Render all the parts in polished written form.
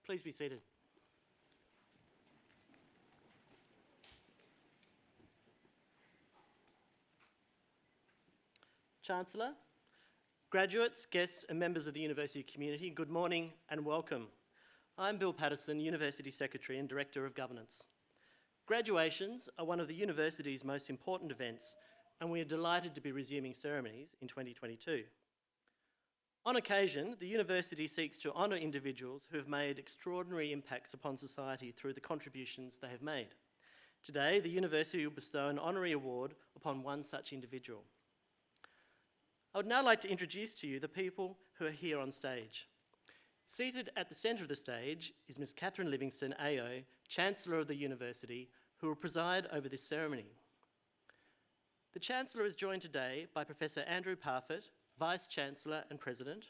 Please be seated. Chancellor, graduates, guests and members of the university community, good morning and welcome. I'm Bill Patterson, University Secretary and Director of Governance. Graduations are one of the university's most important events, and we are delighted to be resuming ceremonies in 2022. On occasion, the university seeks to honour individuals who have made extraordinary impacts upon society through the contributions they have made. Today, the university will bestow an honorary award upon one such individual. I would now like to introduce to you the people who are here on stage. Seated at the centre of the stage is Ms. Catherine Livingstone, AO, Chancellor of the University, who will preside over this ceremony. The Chancellor is joined today by Professor Andrew Parfitt, Vice-Chancellor and President,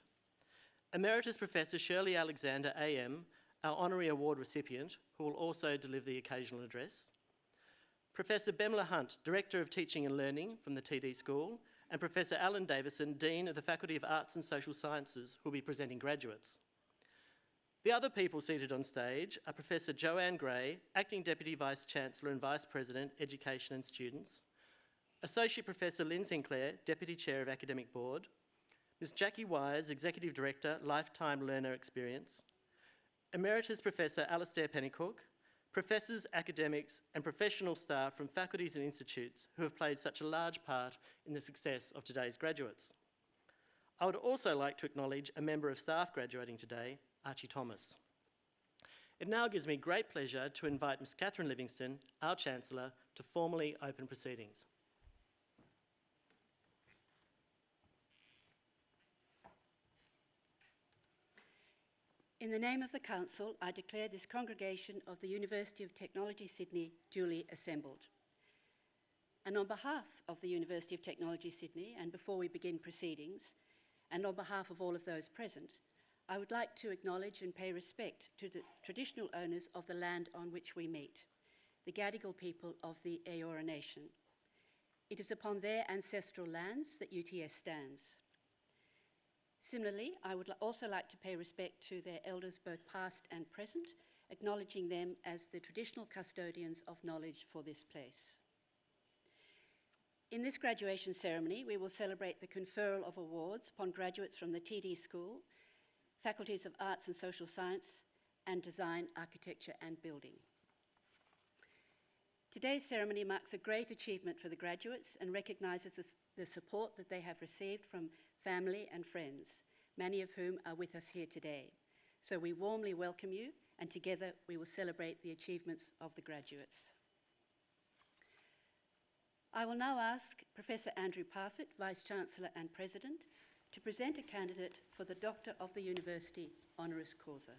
Emeritus Professor Shirley Alexander, AM, our honorary award recipient, who will also deliver the occasional address, Professor Bemla Hunt, Director of Teaching and Learning from the TD School, and Professor Alan Davison, Dean of the Faculty of Arts and Social Sciences, who will be presenting graduates. The other people seated on stage are Professor Joanne Gray, Acting Deputy Vice-Chancellor and Vice President, Education and Students, Associate Professor Lynn Sinclair, Deputy Chair of Academic Board, Ms. Jackie Wise, Executive Director, Lifetime Learner Experience, Emeritus Professor Alastair Pennycook, professors, academics and professional staff from faculties and institutes who have played such a large part in the success of today's graduates. I would also like to acknowledge a member of staff graduating today, Archie Thomas. It now gives me great pleasure to invite Ms. Catherine Livingstone, our Chancellor, to formally open proceedings. In the name of the Council, I declare this congregation of the University of Technology Sydney duly assembled. And on behalf of the University of Technology Sydney, and before we begin proceedings, and on behalf of all of those present, I would like to acknowledge and pay respect to the traditional owners of the land on which we meet, the Gadigal people of the Eora Nation. It is upon their ancestral lands that UTS stands. Similarly, I would also like to pay respect to their elders, both past and present, acknowledging them as the traditional custodians of knowledge for this place. In this graduation ceremony, we will celebrate the conferral of awards upon graduates from the TD School, Faculties of Arts and Social Science, and Design, Architecture and Building. Today's ceremony marks a great achievement for the graduates and recognises the support that they have received from family and friends, many of whom are with us here today. So we warmly welcome you, and together we will celebrate the achievements of the graduates. I will now ask Professor Andrew Parfitt, Vice-Chancellor and President, to present a candidate for the Doctor of the University honoris causa.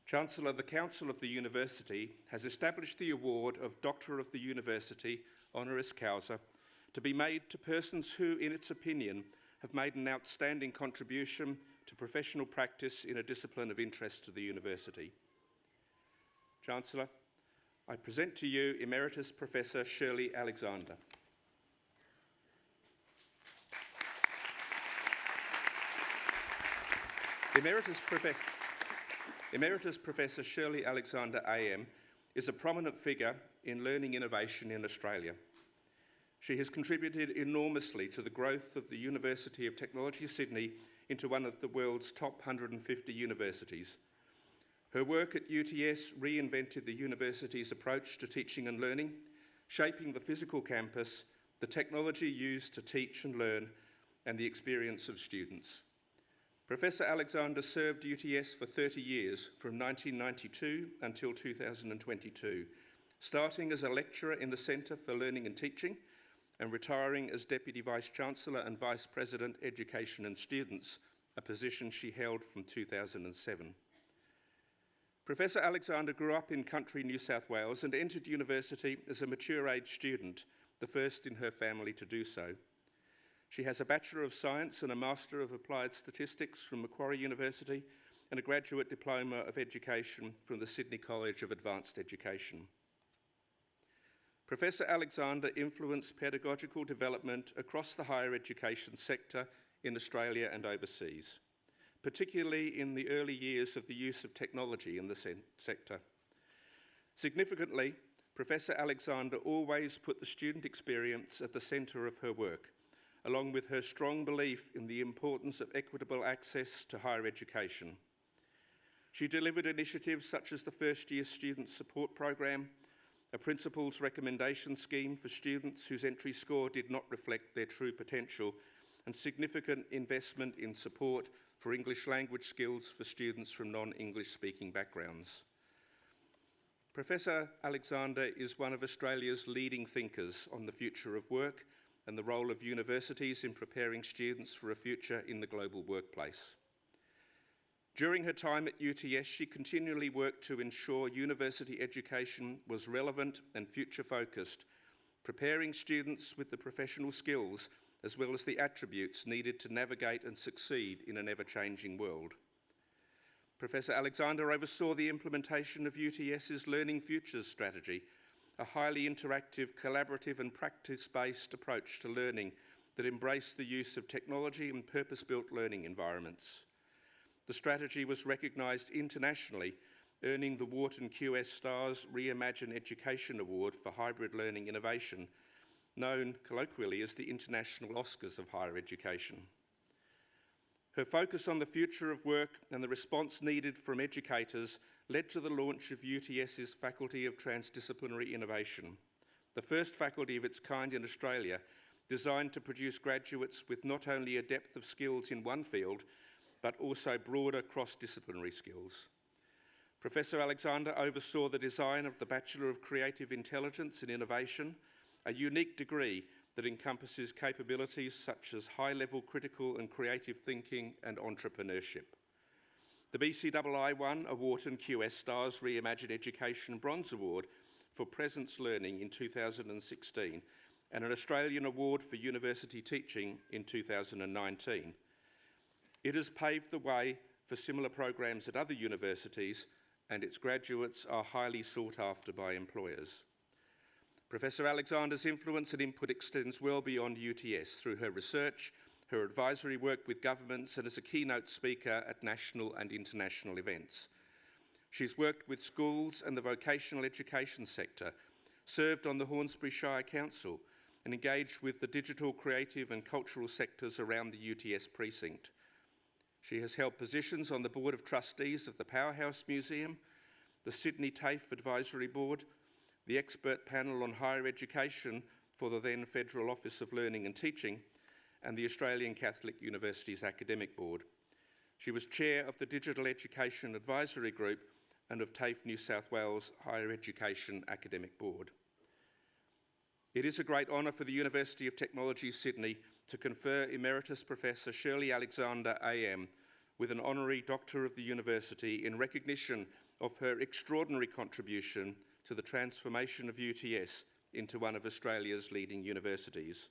Chancellor, the Council of the University has established the award of Doctor of the University honoris causa to be made to persons who, in its opinion, have made an outstanding contribution to professional practice in a discipline of interest to the University. Chancellor, I present to you Emeritus Professor Shirley Alexander. Emeritus Professor Shirley Alexander AM is a prominent figure in learning innovation in Australia. She has contributed enormously to the growth of the University of Technology Sydney into one of the world's top 150 universities. Her work at UTS reinvented the university's approach to teaching and learning, shaping the physical campus, the technology used to teach and learn, and the experience of students. Professor Alexander served UTS for 30 years, from 1992 until 2022, starting as a lecturer in the Centre for Learning and Teaching and retiring as Deputy Vice-Chancellor and Vice President, Education and Students, a position she held from 2007. Professor Alexander grew up in country New South Wales and entered university as a mature-age student, the first in her family to do so. She has a Bachelor of Science and a Master of Applied Statistics from Macquarie University and a Graduate Diploma of Education from the Sydney College of Advanced Education. Professor Alexander influenced pedagogical development across the higher education sector in Australia and overseas, particularly in the early years of the use of technology in the sector. Significantly, Professor Alexander always put the student experience at the centre of her work, along with her strong belief in the importance of equitable access to higher education. She delivered initiatives such as the first-year student support program, a principal's recommendation scheme for students whose entry score did not reflect their true potential, and significant investment in support for English language skills for students from non-English speaking backgrounds. Professor Alexander is one of Australia's leading thinkers on the future of work and the role of universities in preparing students for a future in the global workplace. During her time at UTS, she continually worked to ensure university education was relevant and future-focused, preparing students with the professional skills as well as the attributes needed to navigate and succeed in an ever-changing world. Professor Alexander oversaw the implementation of UTS's Learning Futures strategy, a highly interactive, collaborative and practice-based approach to learning that embraced the use of technology and purpose-built learning environments. The strategy was recognised internationally, earning the Wharton QS Stars Reimagine Education Award for Hybrid Learning Innovation, known colloquially as the International Oscars of Higher Education. Her focus on the future of work and the response needed from educators led to the launch of UTS's Faculty of Transdisciplinary Innovation, the first faculty of its kind in Australia, designed to produce graduates with not only a depth of skills in one field, but also broader cross-disciplinary skills. Professor Alexander oversaw the design of the Bachelor of Creative Intelligence and Innovation, a unique degree that encompasses capabilities such as high-level critical and creative thinking and entrepreneurship. The BCII won a Wharton QS Stars Reimagine Education Bronze Award for Presence Learning in 2016 and an Australian Award for University Teaching in 2019. It has paved the way for similar programs at other universities, and its graduates are highly sought after by employers. Professor Alexander's influence and input extends well beyond UTS through her research, her advisory work with governments, and as a keynote speaker at national and international events. She's worked with schools and the vocational education sector, served on the Hornsby Shire Council, and engaged with the digital, creative and cultural sectors around the UTS precinct. She has held positions on the Board of Trustees of the Powerhouse Museum, the Sydney TAFE Advisory Board, the Expert Panel on Higher Education for the then Federal Office of Learning and Teaching, and the Australian Catholic Universities Academic Board. She was chair of the Digital Education Advisory Group and of TAFE New South Wales Higher Education Academic Board. It is a great honour for the University of Technology, Sydney, to confer Emeritus Professor Shirley Alexander AM with an honorary Doctor of the University in recognition of her extraordinary contribution to the transformation of UTS into one of Australia's leading universities.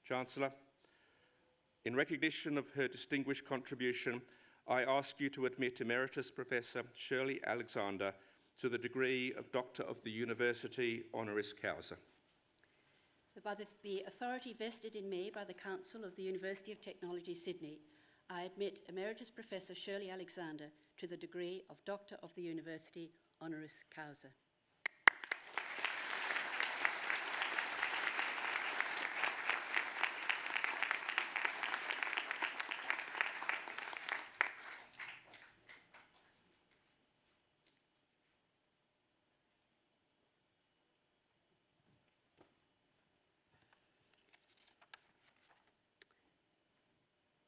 Chancellor, in recognition of her distinguished contribution, I ask you to admit Emeritus Professor Shirley Alexander to the degree of Doctor of the University honoris causa. So by the authority vested in me by the Council of the University of Technology, Sydney, I admit Emeritus Professor Shirley Alexander to the degree of Doctor of the University honoris causa.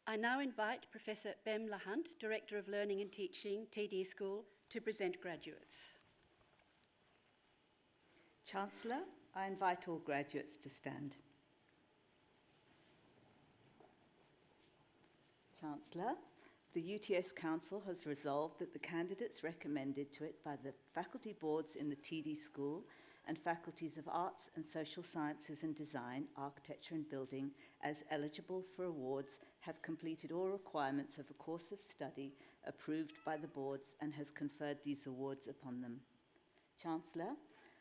I now invite Professor Bem Lahunt, Director of Learning and Teaching, TD School, to present graduates. Chancellor, I invite all graduates to stand. Chancellor, the UTS Council has resolved that the candidates recommended to it by the faculty boards in the TD School and faculties of Arts and Social Sciences and Design, Architecture and Building, as eligible for awards, have completed all requirements of a course of study approved by the boards and has conferred these awards upon them. Chancellor,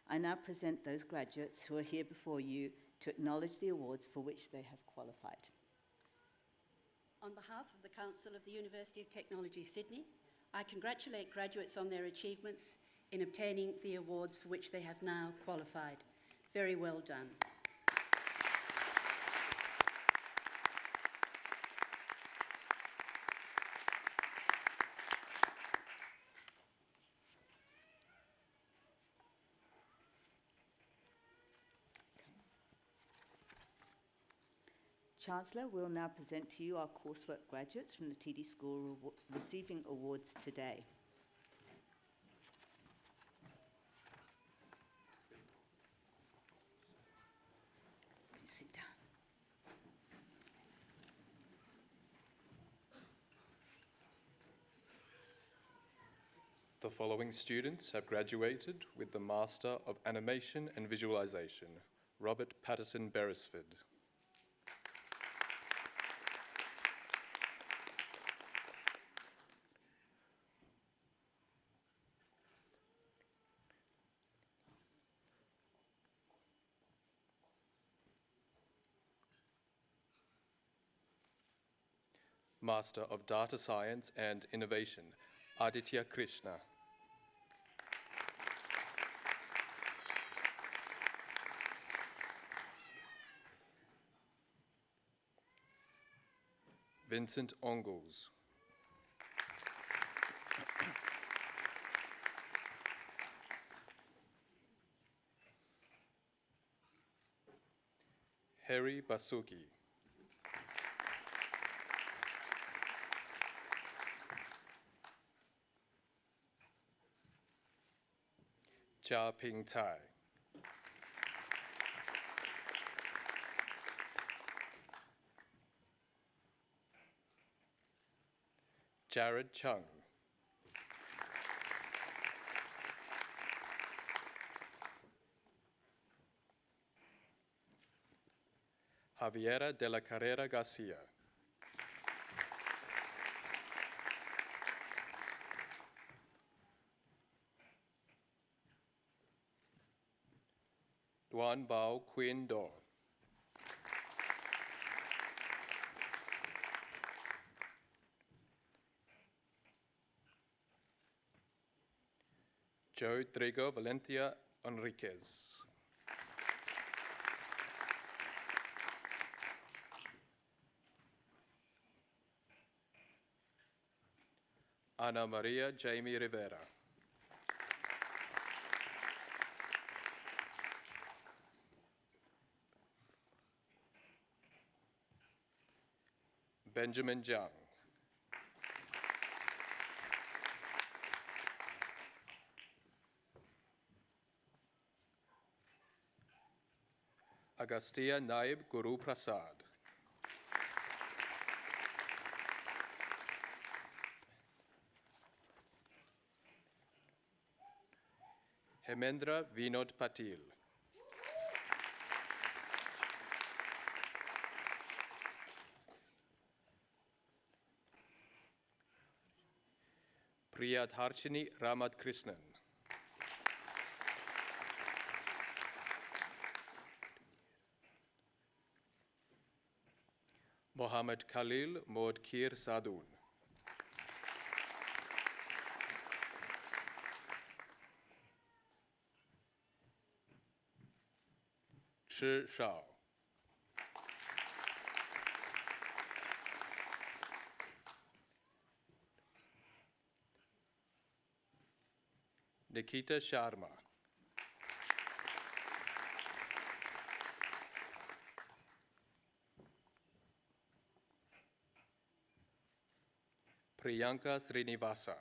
I now present those graduates who are here before you to acknowledge the awards for which they have qualified. On behalf of the Council of the University of Technology, Sydney, I congratulate graduates on their achievements in obtaining the awards for which they have now qualified. Very well done. Chancellor will now present to you our coursework graduates from the TD School receiving awards today. Please sit down. The following students have graduated with the Master of Animation and Visualization, Robert Patterson Beresford. Master of Data Science and Innovation, Aditya Krishna. Vincent Ongols. Harry Basuki. Chia Ping Tai. Jared Chung. Javiera de la Carrera Garcia. Duan Bao Quyen Do. Joe Trigo Valencia Enriquez. Ana Maria Jamie Rivera. Benjamin Jiang. Agastya Naib Guru Prasad. Hemendra Vinod Patil. Priyadharshini Ramat Krishnan. Mohammed Khalil Modkir Sadun. Shi Shao. Nikita Sharma. Priyanka Srinivasa.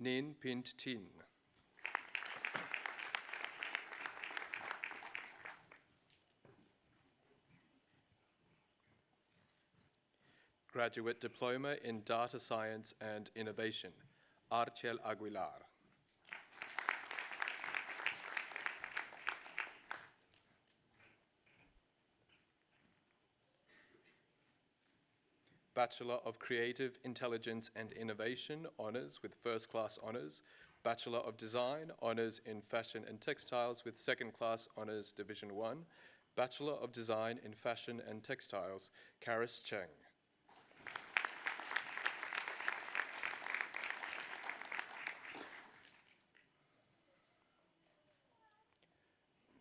Nin Pint Tin. Graduate Diploma in Data Science and Innovation, Archel Aguilar. Bachelor of Creative Intelligence and Innovation, Honours with First Class Honours, Bachelor of Design, Honours in Fashion and Textiles with Second Class Honours Division 1, Bachelor of Design in Fashion and Textiles, Karis Cheng.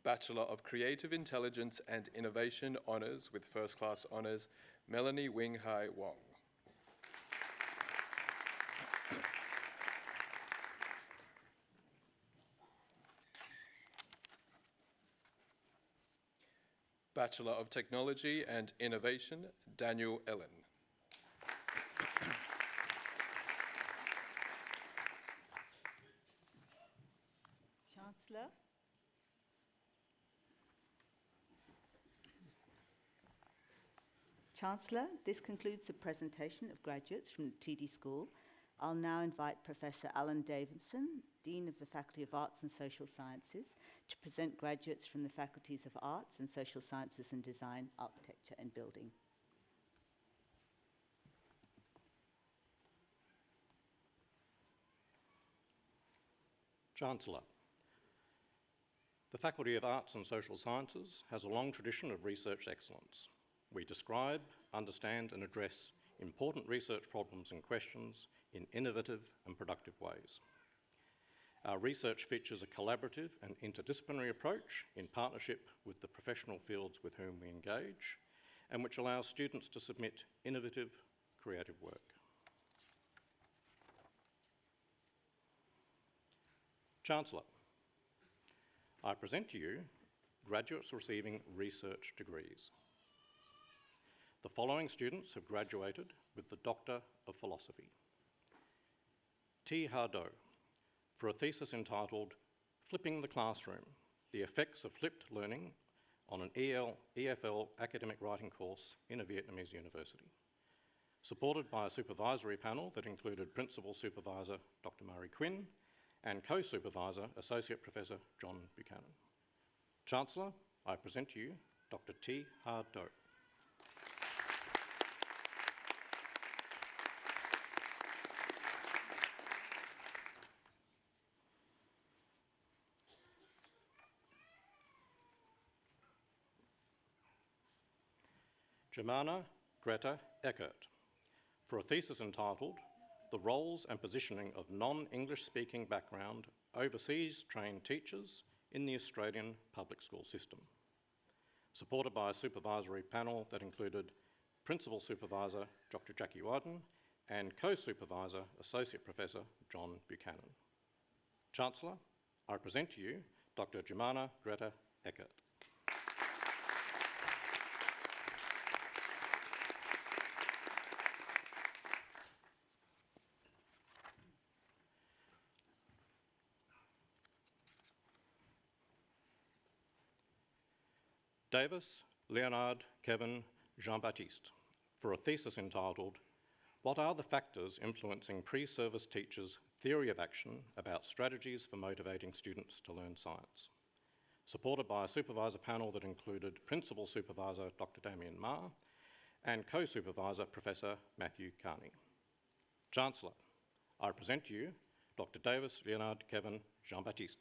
Bachelor of Creative Intelligence and Innovation Honours with First Class Honours, Melanie Wing Hai Wong. Bachelor of Technology and Innovation, Daniel Ellen. Chancellor. Chancellor, this concludes the presentation of graduates from the TD School. I'll now invite Professor Alan Davidson, Dean of the Faculty of Arts and Social Sciences, to present graduates from the Faculties of Arts and Social Sciences and Design, Architecture and Building. Chancellor, the Faculty of Arts and Social Sciences has a long tradition of research excellence. We describe, understand and address important research problems and questions in innovative and productive ways. Our research features a collaborative and interdisciplinary approach in partnership with the professional fields with whom we engage, and which allows students to submit innovative, creative work. Chancellor, I present to you graduates receiving research degrees. The following students have graduated with the Doctor of Philosophy. T. Hardeau, for a thesis entitled Flipping the Classroom, the Effects of Flipped Learning on an EFL academic writing course in a Vietnamese university. Supported by a supervisory panel that included Principal Supervisor Dr. Murray Quinn and Co-Supervisor Associate Professor John Buchanan. Chancellor, I present to you Dr. T. Hardeau. Germana Greta Eckert, for a thesis entitled The Roles and Positioning of Non-English Speaking Background Overseas Trained Teachers in the Australian Public School System. Supported by a supervisory panel that included Principal Supervisor Dr. Jackie Wyden and Co-Supervisor Associate Professor John Buchanan. Chancellor, I present to you Dr. Germana Greta Eckert. Davis, Leonard, Kevin, Jean-Baptiste, for a thesis entitled, What are the factors influencing pre-service teachers' theory of action about strategies for motivating students to learn science? Supported by a supervisor panel that included Principal Supervisor Dr. Damien Ma and Co-Supervisor Professor Matthew Carney. Chancellor, I present to you Dr. Davis, Leonard, Kevin, Jean-Baptiste.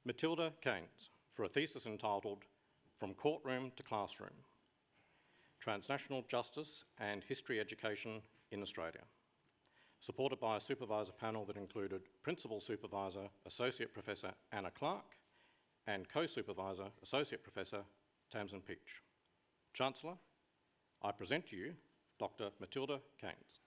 Matilda Keynes, for a thesis entitled From Courtroom to Classroom, Transnational Justice and History Education in Australia. Supported by a supervisor panel that included Principal Supervisor Associate Professor Anna Clark and Co-Supervisor Associate Professor Tamsin Peach. Chancellor, I present to you Dr. Matilda Keynes.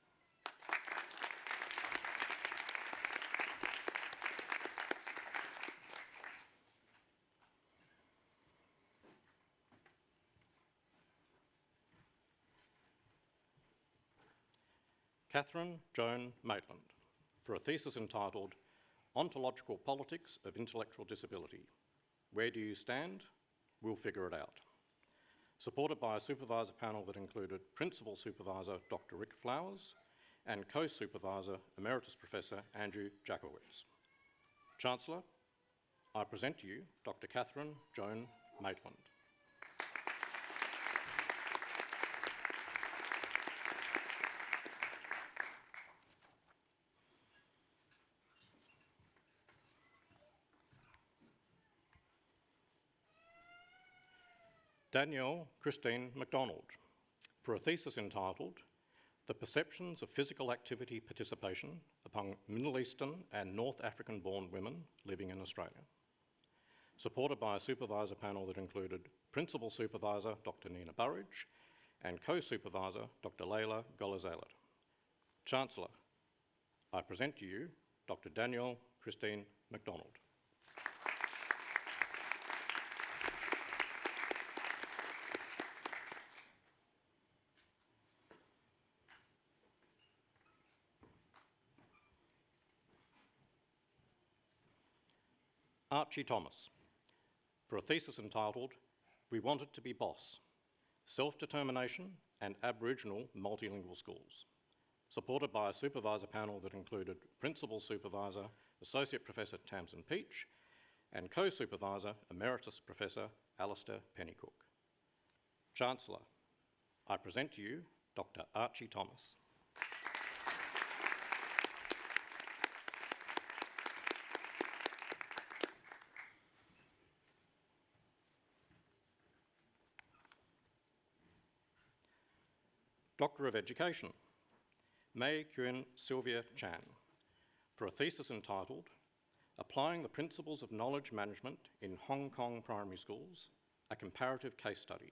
Catherine Joan Maitland, for a thesis entitled Ontological Politics of Intellectual Disability. Where do you stand? We'll figure it out. Supported by a supervisor panel that included Principal Supervisor Dr. Rick Flowers and Co-Supervisor Emeritus Professor Andrew Jakowitz. Chancellor, I present to you Dr. Catherine Joan Maitland. Danielle Christine MacDonald, for a thesis entitled The Perceptions of Physical Activity Participation Among Middle Eastern and North African-born Women Living in Australia, supported by a supervisor panel that included Principal Supervisor Dr. Nina Burridge and Co-Supervisor Dr. Leila Golazalet. Chancellor, I present to you Dr. Danielle Christine MacDonald. Archie Thomas, for a thesis entitled We Wanted to Be Boss, Self-Determination and Aboriginal Multilingual Schools, supported by a supervisor panel that included Principal Supervisor Associate Professor Tamsin Peach and Co-Supervisor Emeritus Professor Alistair Pennycook. Chancellor, I present to you Dr. Archie Thomas. Doctor of Education, May Kyun Sylvia Chan, for a thesis entitled Applying the Principles of Knowledge Management in Hong Kong Primary Schools, a Comparative Case Study,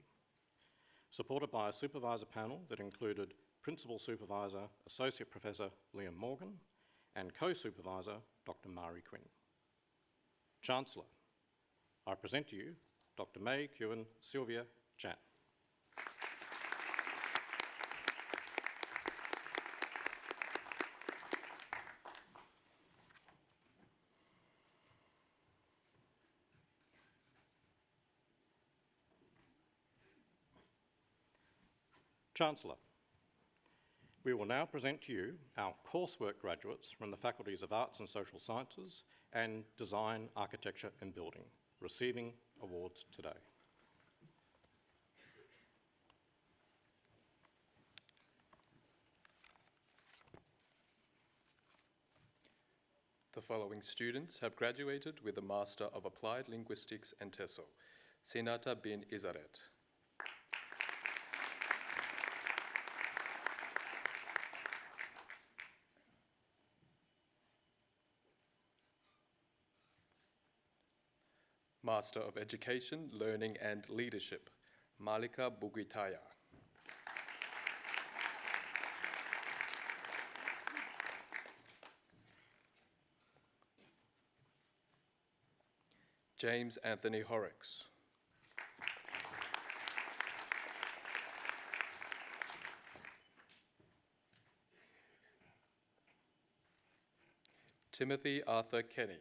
supported by a supervisor panel that included Principal Supervisor Associate Professor Liam Morgan and Co-Supervisor Dr. Mari Quinn. Chancellor, I present to you Dr. May Kyun Sylvia Chan. Chancellor, we will now present to you our coursework graduates from the faculties of Arts and Social Sciences and Design, Architecture and Building, receiving awards today. The following students have graduated with a Master of Applied Linguistics and TESOL, Sinata bin Izaret. Master of Education, Learning and Leadership, Malika Bugitaya. James Anthony Horrocks. Timothy Arthur Kenny.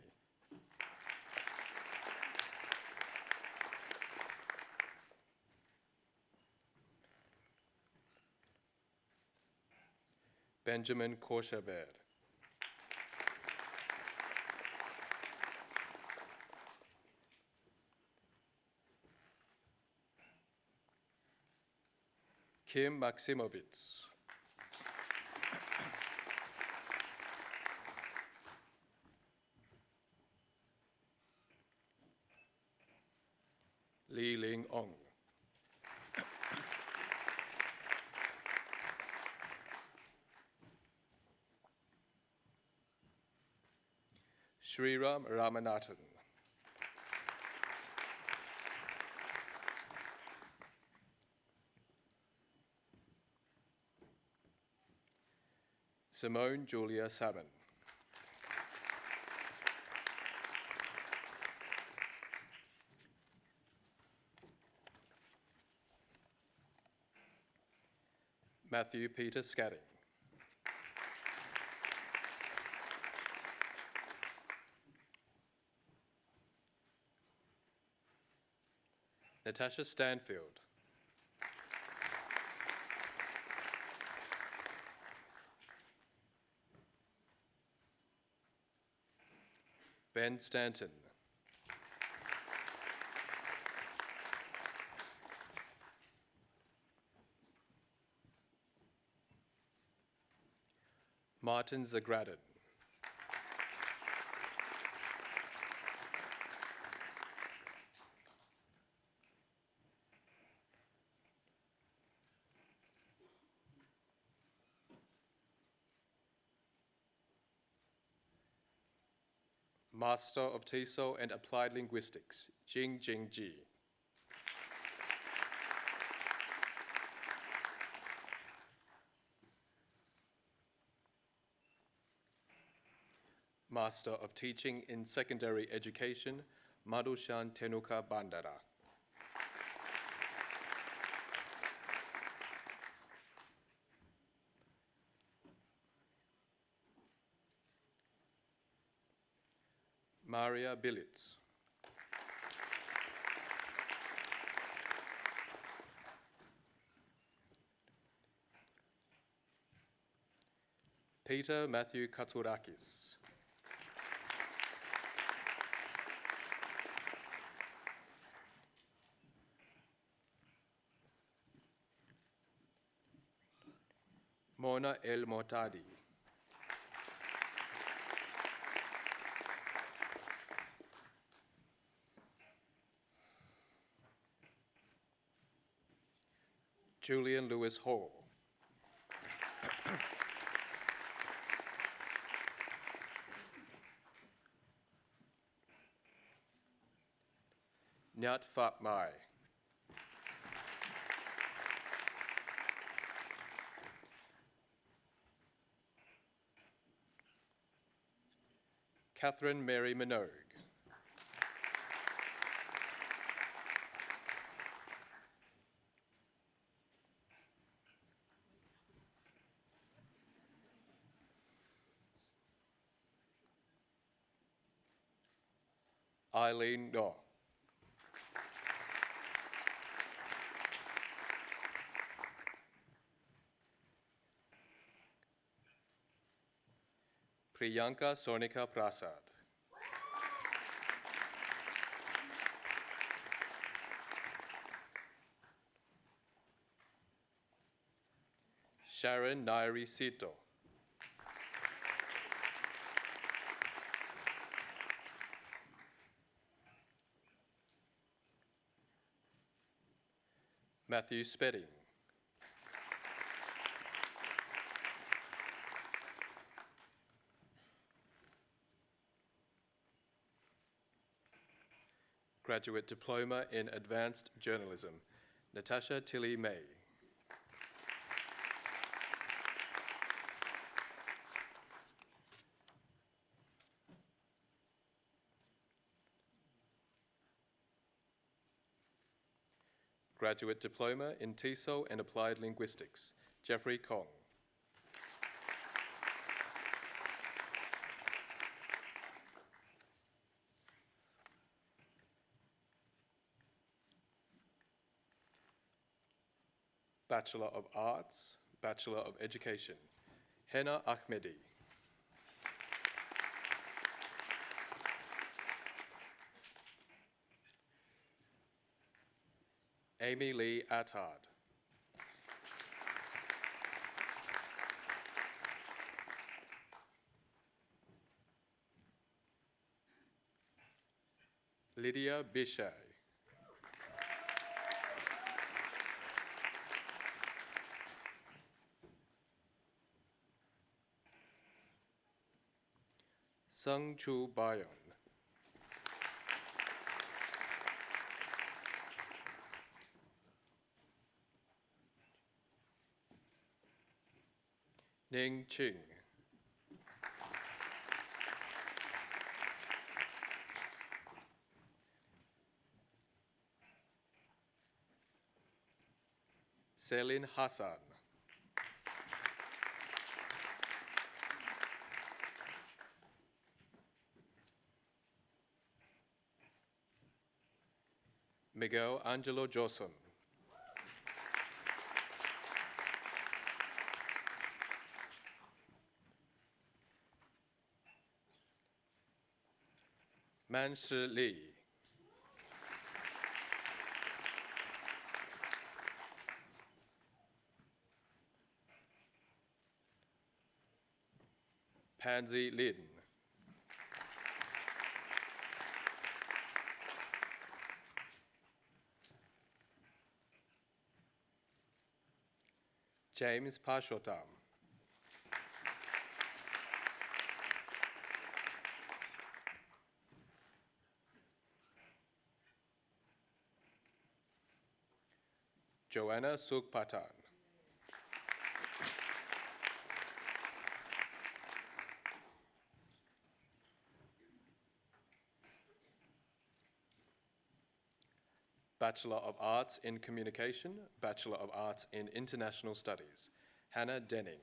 Benjamin Korshabed. Kim Maximovitz. Li Ling Ong. Sriram Ramanathan. Simone Julia Sabin. Matthew Peter Scadding. Natasha Stanfield. Ben Stanton. Martin Zagradin. Master of TESOL and Applied Linguistics, Jing Ji. Master of Teaching in Secondary Education, Madhushan Tenuka Bandara. Maria Billitz. Peter Matthew Katsurakis. Mona El Mortadi. Julian Lewis Hall. Nyat Phap Mai. Catherine Mary Minogue. Eileen Daw. Priyanka Sonika Prasad. Sharon Nairi Sito. Matthew Spedding. Graduate Diploma in Advanced Journalism, Natasha Tilly May. Graduate Diploma in TESOL and Applied Linguistics, Jeffrey Kong. Bachelor of Arts, Bachelor of Education, Hena Ahmedi. Amy Lee Attard. Lydia Bichet. Sung Chu Bayon. Ning Ching. Selin Hassan. Miguel Angelo Joson. Manshi Lee. Pansy Lin. James Pashotam. Joanna Sukpatan. Bachelor of Arts in Communication, Bachelor of Arts in International Studies, Hannah Denning.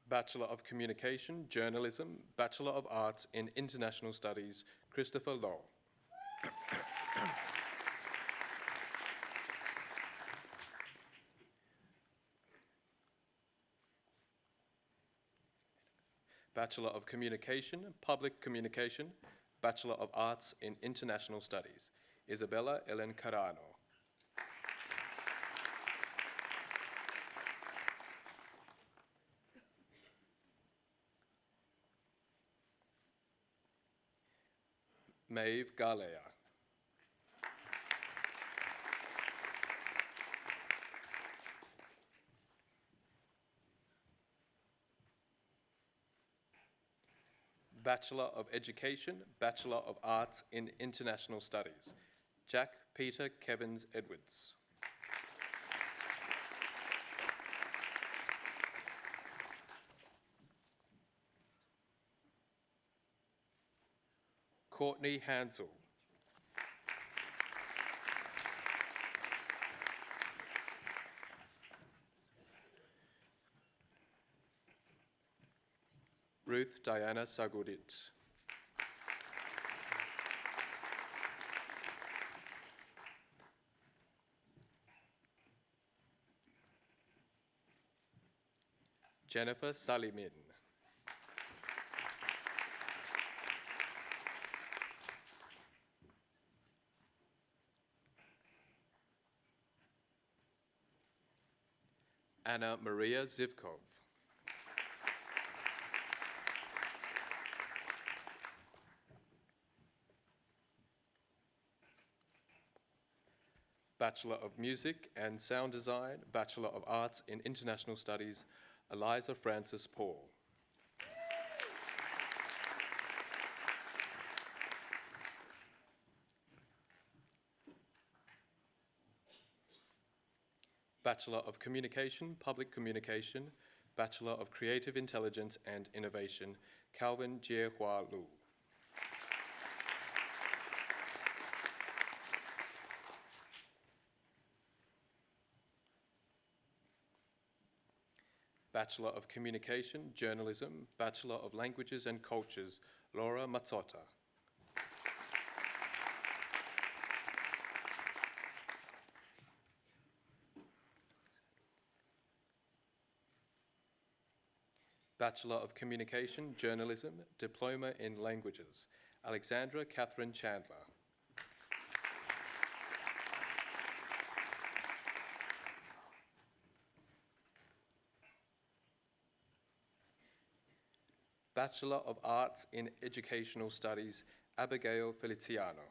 Bachelor of Communication, Journalism, Bachelor of Arts in International Studies, Christopher Law. Bachelor of Communication, Public Communication, Bachelor of Arts in International Studies, Isabella Ellen Carano. Maeve Galea. Bachelor of Education, Bachelor of Arts in International Studies, Jack Peter Kevins Edwards. Courtney Hansel. Ruth Diana Sagudit. Jennifer Salimin. Anna Maria Zivkov. Bachelor of Music and Sound Design, Bachelor of Arts in International Studies, Eliza Francis Paul. Bachelor of Communication, Public Communication, Bachelor of Creative Intelligence and Innovation, Calvin Jiehua Lu. Bachelor of Communication, Journalism, Bachelor of Languages and Cultures, Laura Mazzota. Bachelor of Communication, Journalism, Diploma in Languages, Alexandra Catherine Chandler. Bachelor of Arts in Educational Studies, Abigail Feliciano.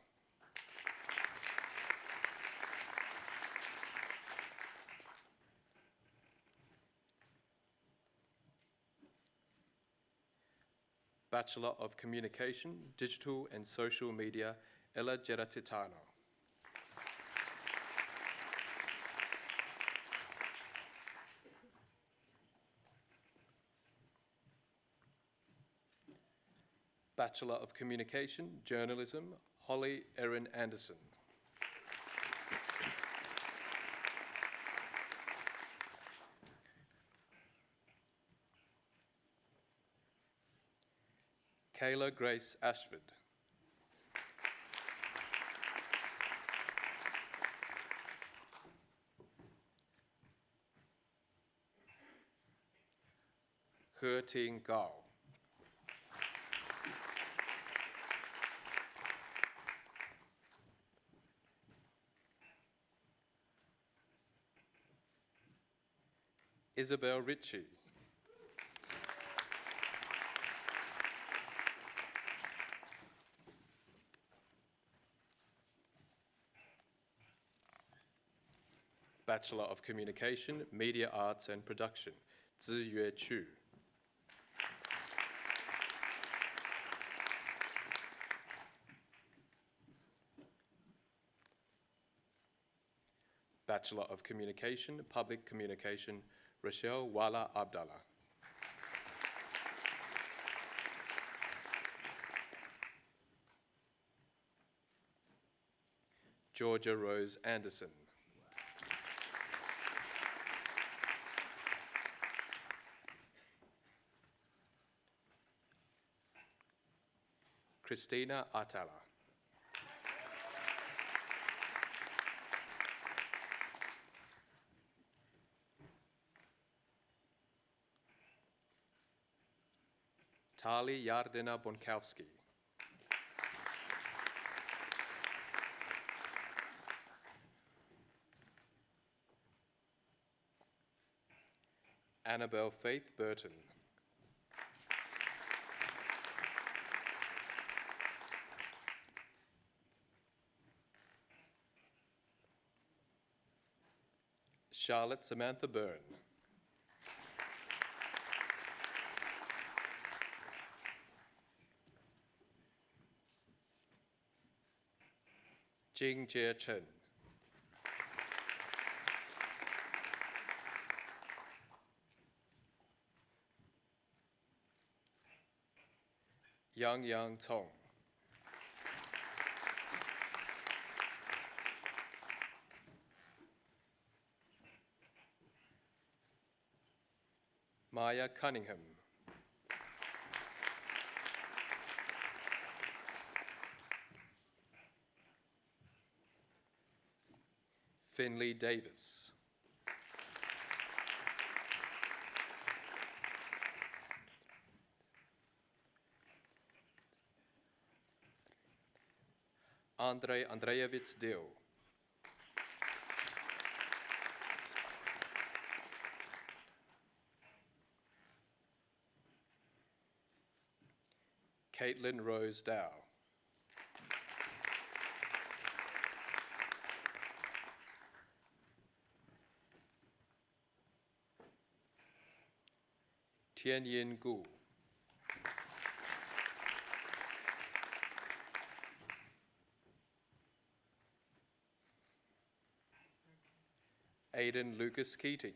Bachelor of Communication, Digital and Social Media, Ella Geratitano. Bachelor of Communication, Journalism, Holly Erin Anderson. Kayla Grace Ashford. Ke Ting Gao. Isabel Ritchie. Bachelor of Communication, Media Arts and Production, Ziyue Chu. Bachelor of Communication, Public Communication, Rochelle Wala Abdallah. Georgia Rose Anderson. Christina Atala. Tali Yardena Bonkowski. Annabelle Faith Burton. Charlotte Samantha Byrne. Jing Jie Chen. Yang Yang Tong. Maya Cunningham. Finley Davis. Andrei Andreevich Dill. Caitlin Rose Dow. Tianyin Gu. Aidan Lucas Keating.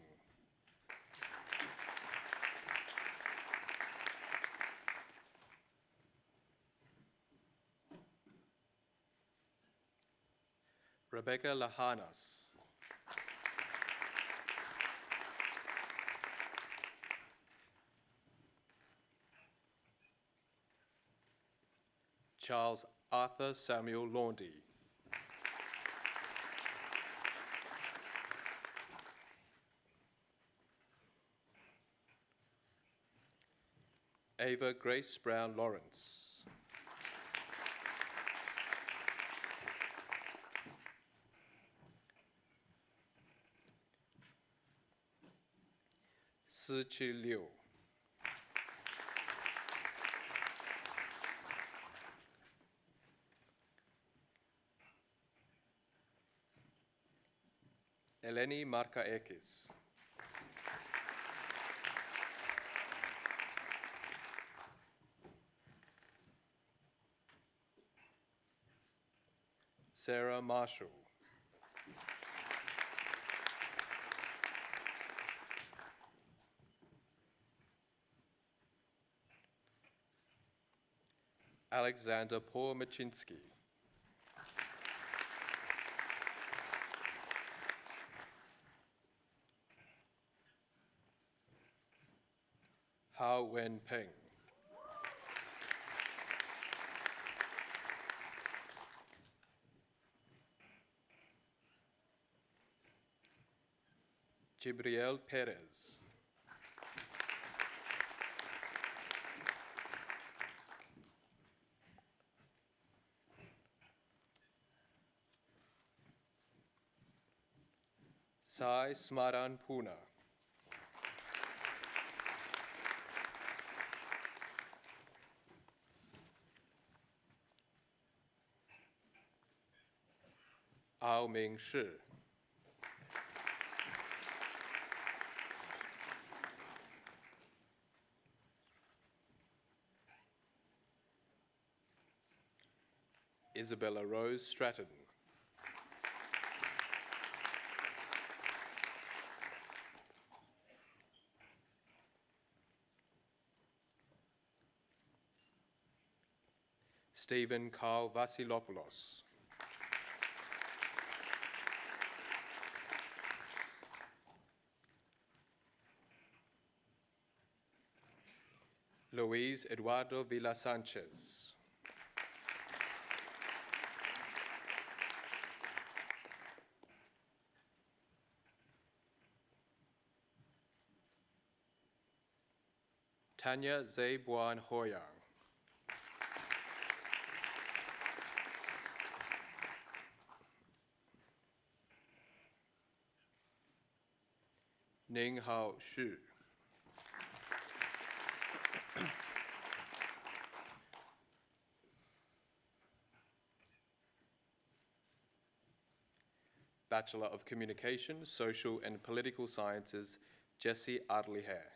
Rebecca Lahanas. Charles Arthur Samuel Laundy. Ava Grace Brown Lawrence. Siqi Liu. Eleni Markaekis. Sarah Marshall. Alexander Paul Machinsky. Hao Wen Peng. Jibriel Perez. Sai Smaran Puna. Ao Ming Shi. Isabella Rose Stratton. Stephen Carl Vasilopoulos. Luis Eduardo Villa Sanchez. Tanya Zaibuan Hoyang. Ning Hao Xu. Bachelor of Communication, Social and Political Sciences, Jessie Ardley Hare.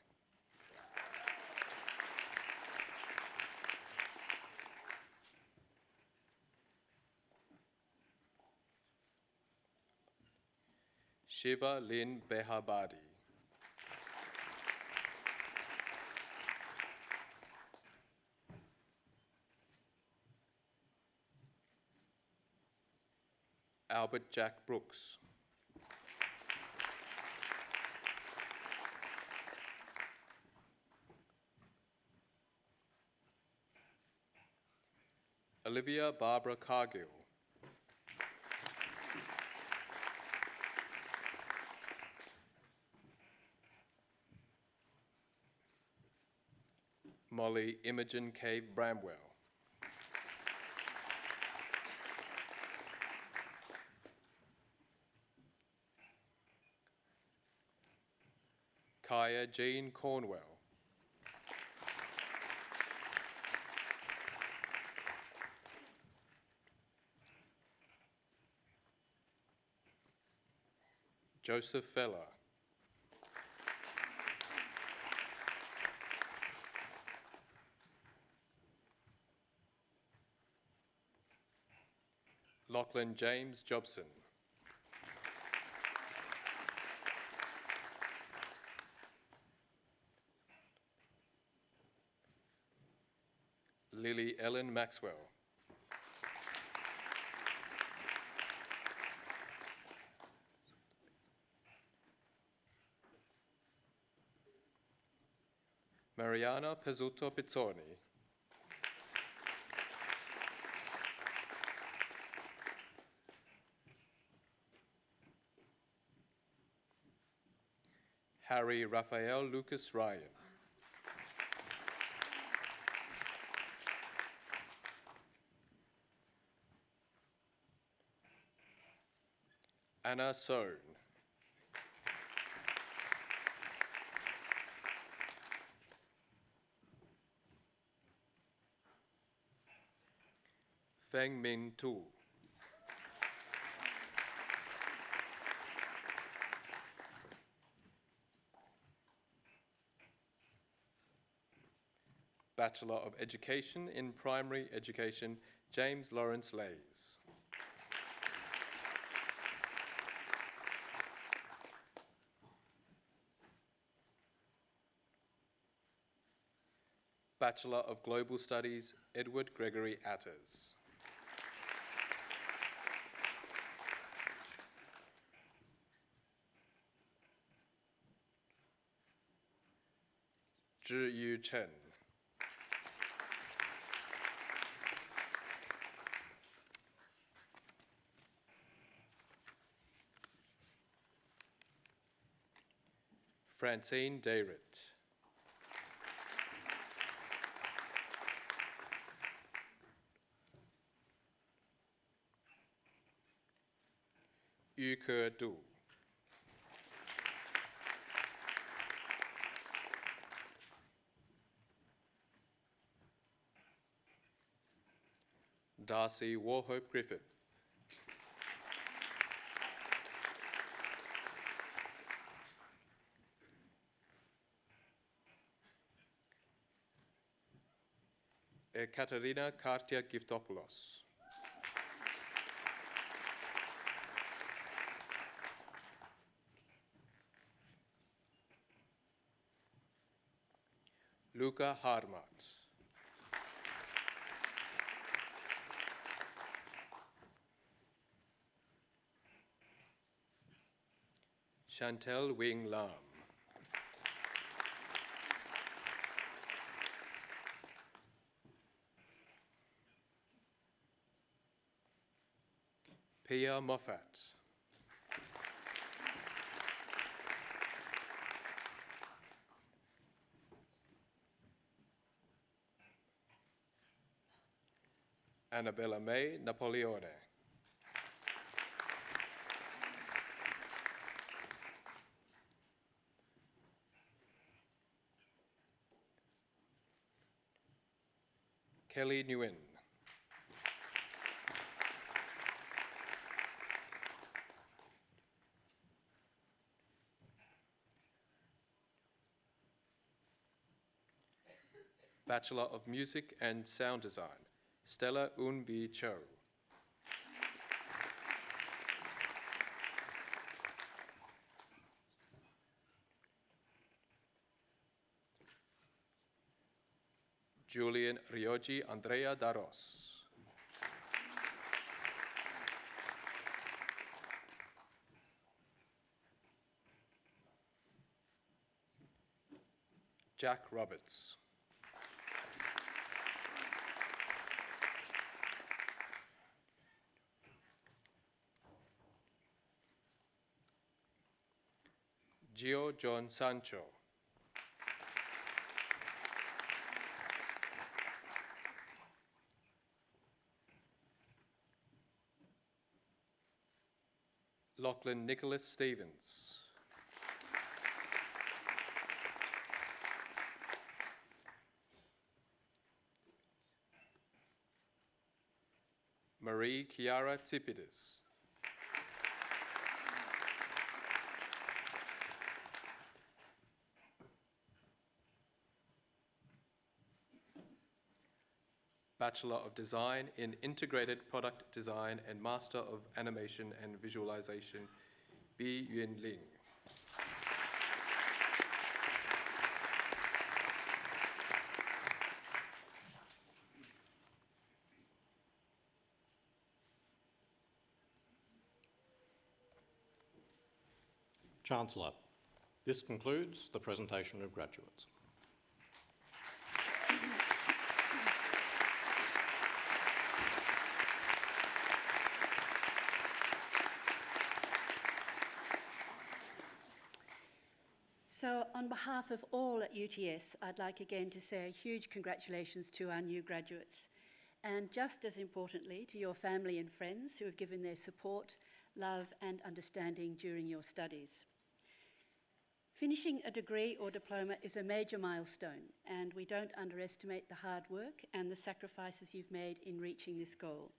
Shiva Lin Behabadi. Albert Jack Brooks. Olivia Barbara Cargill. Molly Imogen K. Bramwell. Kaya Jean Cornwell. Joseph Feller. Lachlan James Jobson. Lily Ellen Maxwell. Mariana Pezzuto Pizzoni. Harry Raphael Lucas Ryan. Anna Sohn. Feng Min Tu. Bachelor of Education in Primary Education, James Lawrence Lays. Bachelor of Global Studies, Edward Gregory Atters. Zhi Yu Chen. Francine Dayrit. Yu Ke Du. Darcy Warhope Griffith. Ekaterina Kartia Giftopoulos. Luca Harmat. Chantel Wing Lam. Pia Moffat. Annabella May Napoleone. Kelly Nguyen. Bachelor of Music and Sound Design, Stella Unbi Cho. Julian Rioji Andrea Daros. Jack Roberts. Gio John Sancho. Lachlan Nicholas Stevens. Marie Chiara Tipidis. Bachelor of Design in Integrated Product Design and Master of Animation and Visualization, Bi Yuen Ling. Chancellor, this concludes the presentation of graduates. So on behalf of all at UTS, I'd like again to say a huge congratulations to our new graduates, and just as importantly to your family and friends who have given their support, love and understanding during your studies. Finishing a degree or diploma is a major milestone, and we don't underestimate the hard work and the sacrifices you've made in reaching this goal.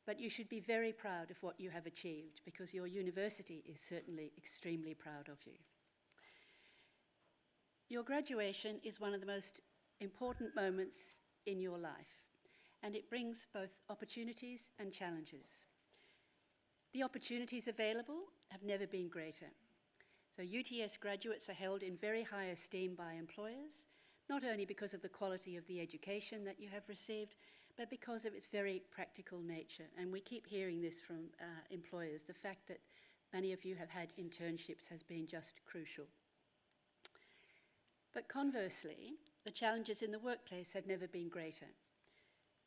But you should be very proud of what you have achieved, because your university is certainly extremely proud of you. Your graduation is one of the most important moments in your life, and it brings both opportunities and challenges. The opportunities available have never been greater. So UTS graduates are held in very high esteem by employers, not only because of the quality of the education that you have received, but because of its very practical nature. And we keep hearing this from employers. The fact that many of you have had internships has been just crucial. But conversely, the challenges in the workplace have never been greater.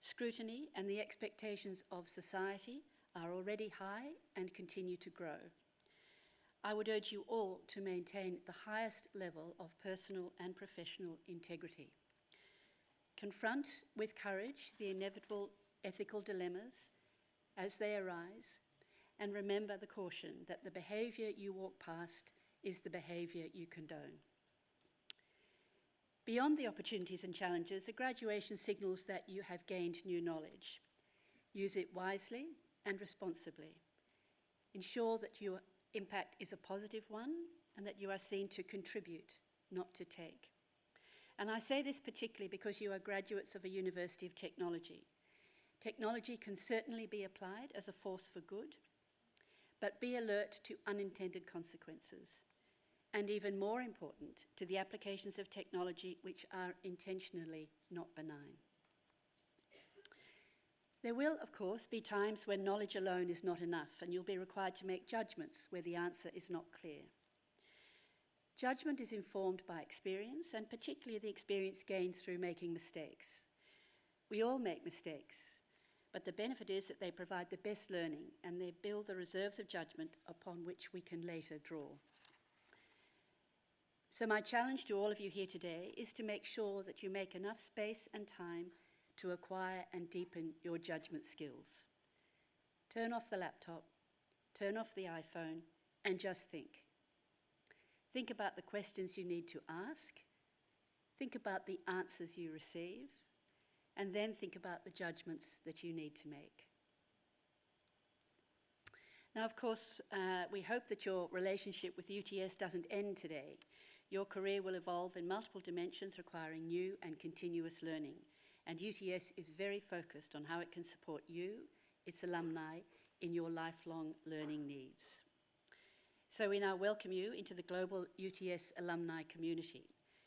Scrutiny and the expectations of society are already high and continue to grow. I would urge you all to maintain the highest level of personal and professional integrity. Confront with courage the inevitable ethical dilemmas as they arise, and remember the caution that the behaviour you walk past is the behaviour you condone. Beyond the opportunities and challenges, a graduation signals that you have gained new knowledge. Use it wisely and responsibly. Ensure that your impact is a positive one and that you are seen to contribute, not to take. And I say this particularly because you are graduates of a University of Technology. Technology can certainly be applied as a force for good, but be alert to unintended consequences, and even more important, to the applications of technology which are intentionally not benign. There will, of course, be times when knowledge alone is not enough, and you'll be required to make judgments where the answer is not clear. Judgment is informed by experience, and particularly the experience gained through making mistakes. We all make mistakes, but the benefit is that they provide the best learning, and they build the reserves of judgment upon which we can later draw. So my challenge to all of you here today is to make sure that you make enough space and time to acquire and deepen your judgment skills. Turn off the laptop, turn off the iPhone, and just think. Think about the questions you need to ask, think about the answers you receive, and then think about the judgments that you need to make. Now, of course, we hope that your relationship with UTS doesn't end today. Your career will evolve in multiple dimensions requiring new and continuous learning. And UTS is very focused on how it can support you, its alumni, in your lifelong learning needs. So we now welcome you into the global UTS alumni community.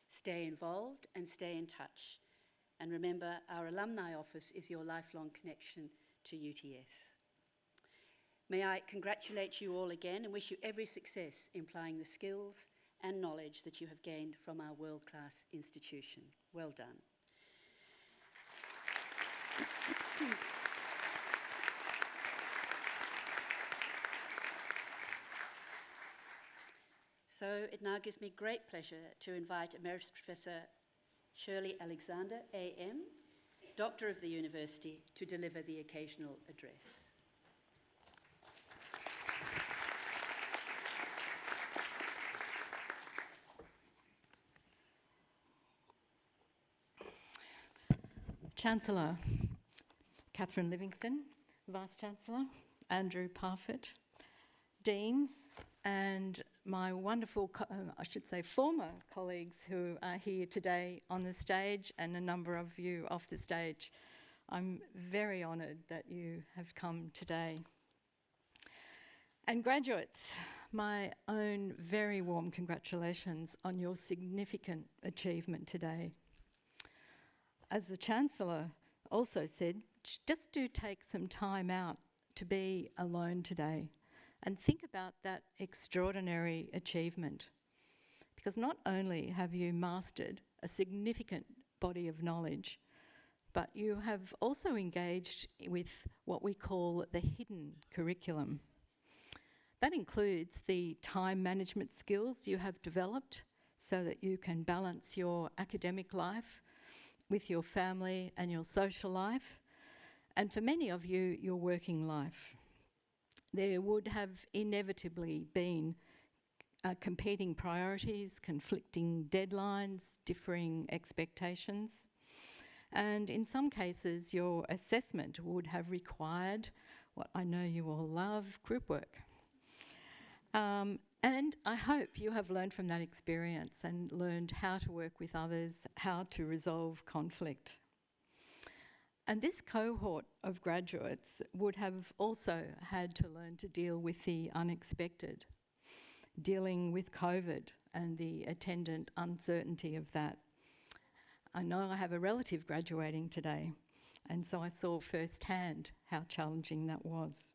Stay involved and stay in touch. And remember, our alumni office is your lifelong connection to UTS. May I congratulate you all again and wish you every success in applying the skills and knowledge that you have gained from our world-class institution. Well done. So it now gives me great pleasure to invite Emeritus Professor Shirley Alexander, AM, Doctor of the University, to deliver the occasional address. Chancellor Catherine Livingstone, Vice-Chancellor Andrew Parfitt, Deans, and my wonderful, former colleagues who are here today on the stage, and a number of you off the stage. I'm very honoured that you have come today. And graduates, my own very warm congratulations on your significant achievement today. As the Chancellor also said, just do take some time out to be alone today and think about that extraordinary achievement. Because not only have you mastered a significant body of knowledge, but you have also engaged with what we call the hidden curriculum. That includes the time management skills you have developed so that you can balance your academic life with your family and your social life, and for many of you, your working life. There would have inevitably been competing priorities, conflicting deadlines, differing expectations, and in some cases, your assessment would have required what I know you all love, group work. And I hope you have learned from that experience and learned how to work with others, how to resolve conflict. And this cohort of graduates would have also had to learn to deal with the unexpected, dealing with COVID and the attendant uncertainty of that. I know I have a relative graduating today, and so I saw firsthand how challenging that was.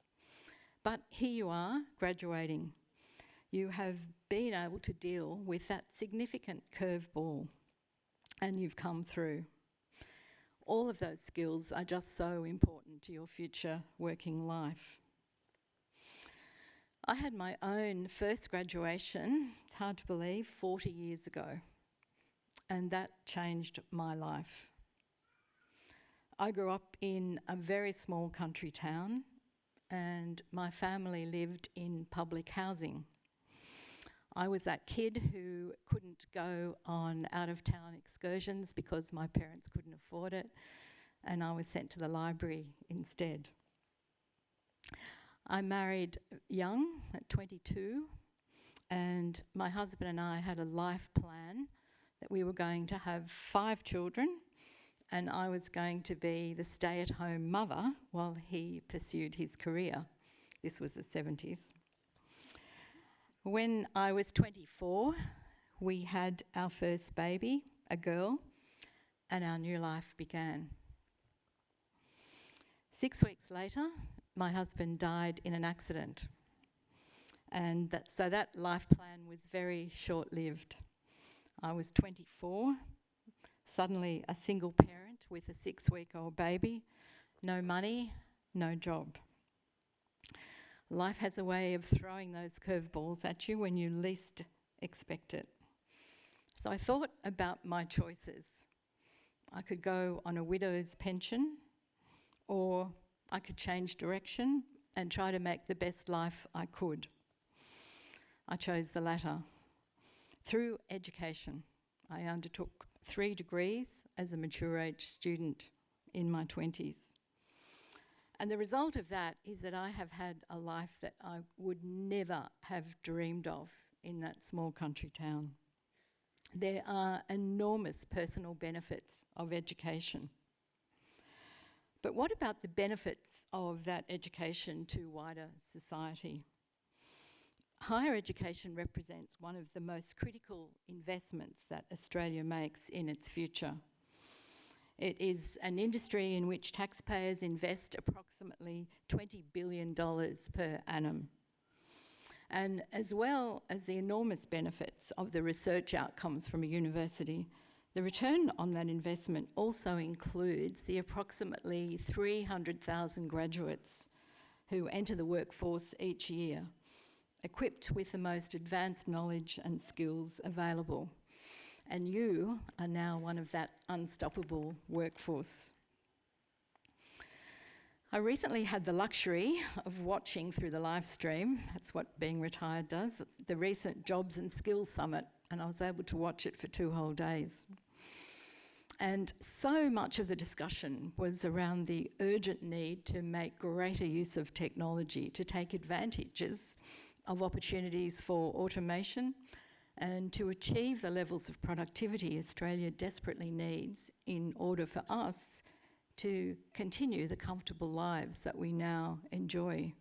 But here you are, graduating. You have been able to deal with that significant curveball, and you've come through. All of those skills are just so important to your future working life. I had my own first graduation, it's hard to believe, 40 years ago, and that changed my life. I grew up in a very small country town, and my family lived in public housing. I was that kid who couldn't go on out-of-town excursions because my parents couldn't afford it, and I was sent to the library instead. I married young at 22, and my husband and I had a life plan that we were going to have 5 children, and I was going to be the stay-at-home mother while he pursued his career. This was the 70s. When I was 24, we had our first baby, a girl, and our new life began. 6 weeks later, my husband died in an accident. And so that life plan was very short-lived. I was 24, suddenly a single parent with a 6-week-old baby, no money, no job. Life has a way of throwing those curveballs at you when you least expect it. So I thought about my choices. I could go on a widow's pension, or I could change direction and try to make the best life I could. I chose the latter. Through education, I undertook 3 degrees as a mature age student in my 20s. And the result of that is that I have had a life that I would never have dreamed of in that small country town. There are enormous personal benefits of education. But what about the benefits of that education to wider society? Higher education represents one of the most critical investments that Australia makes in its future. It is an industry in which taxpayers invest approximately $20 billion per annum. And as well as the enormous benefits of the research outcomes from a university, the return on that investment also includes the approximately 300,000 graduates who enter the workforce each year, equipped with the most advanced knowledge and skills available. And you are now one of that unstoppable workforce. I recently had the luxury of watching through the live stream, that's what being retired does, the recent Jobs and Skills Summit, and I was able to watch it for 2 whole days. And so much of the discussion was around the urgent need to make greater use of technology to take advantages of opportunities for automation and to achieve the levels of productivity Australia desperately needs in order for us to continue the comfortable lives that we now enjoy.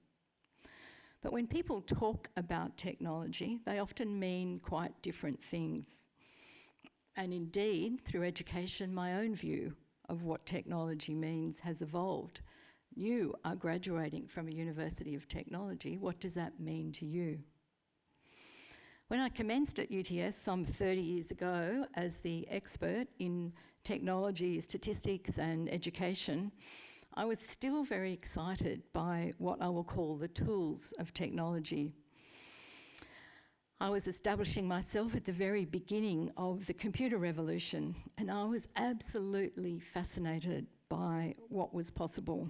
But when people talk about technology, they often mean quite different things. And indeed, through education, my own view of what technology means has evolved. You are graduating from a University of Technology. What does that mean to you? When I commenced at UTS some 30 years ago as the expert in technology, statistics and education, I was still very excited by what I will call the tools of technology. I was establishing myself at the very beginning of the computer revolution, and I was absolutely fascinated by what was possible.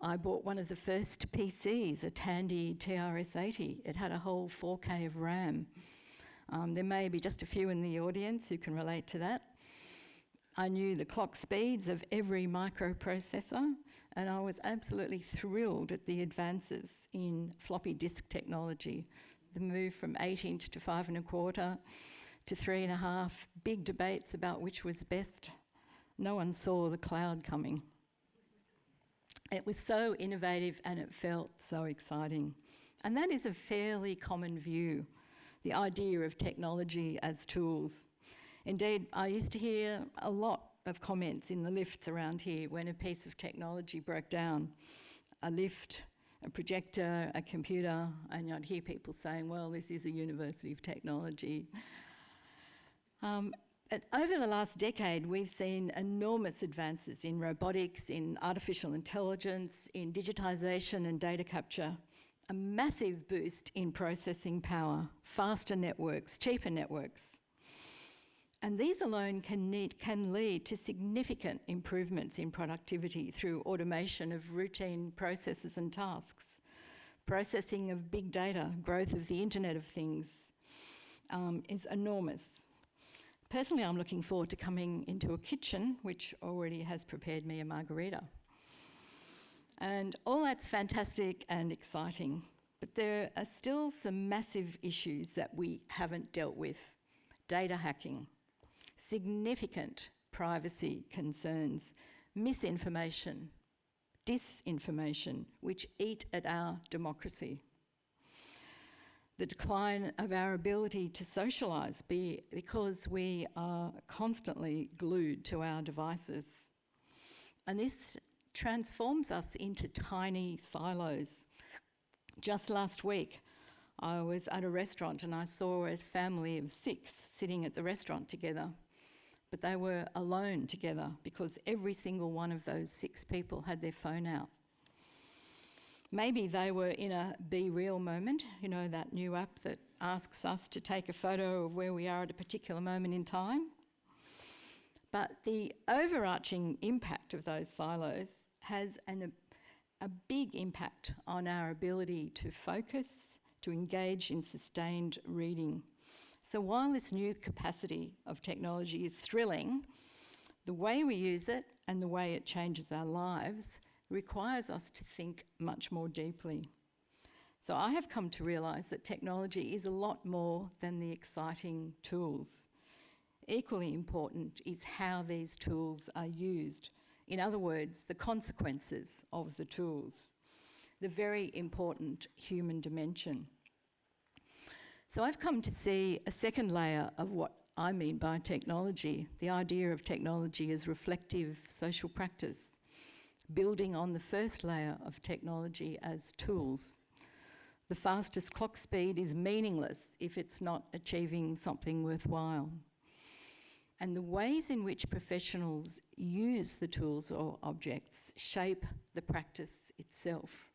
I bought one of the first PCs, a Tandy TRS-80. It had a whole 4K of RAM. There may be just a few in the audience who can relate to that. I knew the clock speeds of every microprocessor, and I was absolutely thrilled at the advances in floppy disk technology, the move from 8-inch to 5.25 to 3.5, big debates about which was best. No one saw the cloud coming. It was so innovative and it felt so exciting. And that is a fairly common view, the idea of technology as tools. Indeed, I used to hear a lot of comments in the lifts around here when a piece of technology broke down. A lift, a projector, a computer, and I'd hear people saying, well, this is a University of Technology. But over the last decade, we've seen enormous advances in robotics, in artificial intelligence, in digitisation and data capture, a massive boost in processing power, faster networks, cheaper networks. And these alone can lead to significant improvements in productivity through automation of routine processes and tasks, processing of big data, growth of the Internet of Things is enormous. Personally, I'm looking forward to coming into a kitchen which already has prepared me a margarita. And all that's fantastic and exciting, but there are still some massive issues that we haven't dealt with. Data hacking, significant privacy concerns, misinformation, disinformation, which eat at our democracy. The decline of our ability to socialise because we are constantly glued to our devices. And this transforms us into tiny silos. Just last week, I was at a restaurant and I saw a family of 6 sitting at the restaurant together, but they were alone together because every single one of those 6 people had their phone out. Maybe they were in a Be Real moment, you know, that new app that asks us to take a photo of where we are at a particular moment in time. But the overarching impact of those silos has a big impact on our ability to focus, to engage in sustained reading. So while this new capacity of technology is thrilling, the way we use it and the way it changes our lives requires us to think much more deeply. So I have come to realise that technology is a lot more than the exciting tools. Equally important is how these tools are used. In other words, the consequences of the tools, the very important human dimension. So I've come to see a second layer of what I mean by technology, the idea of technology as reflective social practice, building on the first layer of technology as tools. The fastest clock speed is meaningless if it's not achieving something worthwhile. And the ways in which professionals use the tools or objects shape the practice itself.